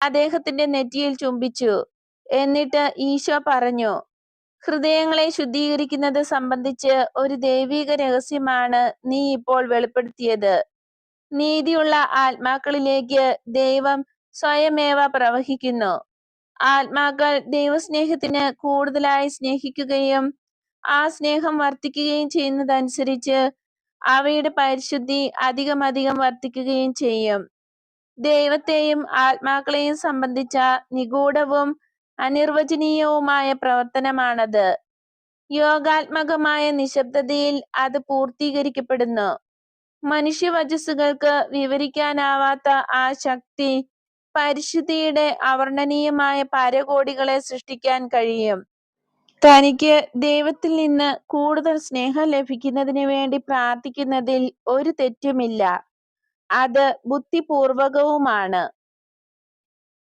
അദ്ദേഹത്തിന്റെ നെറ്റിയിൽ ചുംബിച്ചു. എന്നിട്ട് ഈശോ പറഞ്ഞു, ഹൃദയങ്ങളെ ശുദ്ധീകരിക്കുന്നത് സംബന്ധിച്ച് ഒരു ദൈവിക രഹസ്യമാണ് നീ ഇപ്പോൾ വെളിപ്പെടുത്തിയത്. നീതിയുള്ള ആത്മാക്കളിലേക്ക് ദൈവം സ്വയമേവ പ്രവഹിക്കുന്നു. ആത്മാക്കൾ ദൈവസ്നേഹത്തിന് കൂടുതലായി സ്നേഹിക്കുകയും ആ സ്നേഹം വർദ്ധിക്കുകയും ചെയ്യുന്നതനുസരിച്ച് അവയുടെ പരിശുദ്ധി അധികമധികം വർദ്ധിക്കുകയും ചെയ്യും. ദൈവത്തെയും ആത്മാക്കളെയും സംബന്ധിച്ച നിഗൂഢവും അനിർവചനീയവുമായ പ്രവർത്തനമാണത്. യോഗാത്മകമായ നിശബ്ദതയിൽ അത് പൂർത്തീകരിക്കപ്പെടുന്നു. മനുഷ്യവചസ്സുകൾക്ക് വിവരിക്കാനാവാത്ത ആ ശക്തി പരിശുദ്ധിയുടെ അവർണ്ണനീയമായ പരകോടികളെ സൃഷ്ടിക്കാൻ കഴിയും. തനിക്ക് ദൈവത്തിൽ നിന്ന് കൂടുതൽ സ്നേഹം ലഭിക്കുന്നതിന് വേണ്ടി പ്രാർത്ഥിക്കുന്നതിൽ ഒരു തെറ്റുമില്ല. അത് ബുദ്ധിപൂർവകവുമാണ്.